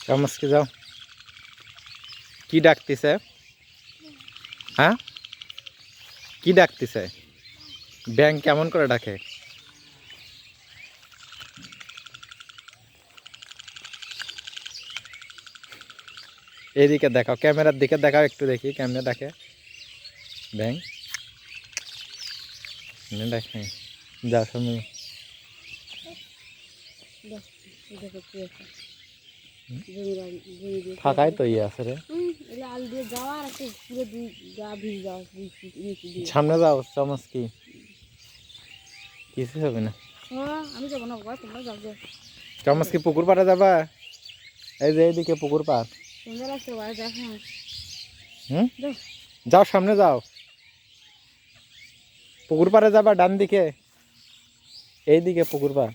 Chomsky যাও। কি ডাকতেছে? হ্যাঁ, কি ডাকতেছে? ব্যাং কেমন করে ডাকে? এইদিকে দেখাও, ক্যামেরার দিকে দেখাও, একটু দেখি কেমনে ডাকে ব্যাং। দেখে যা শুনি ফাঁকাই তো ইয়ে আছে রে। সামনে যাও চমস্কি, কিছু হবে না। চমস্কি পুকুর পাড়ে যাবা? এই যে এইদিকে পুকুর পাড়। যাও সামনে যাও, পুকুর পাড়ে যাবা ডান দিকে, এইদিকে পুকুর পাড়।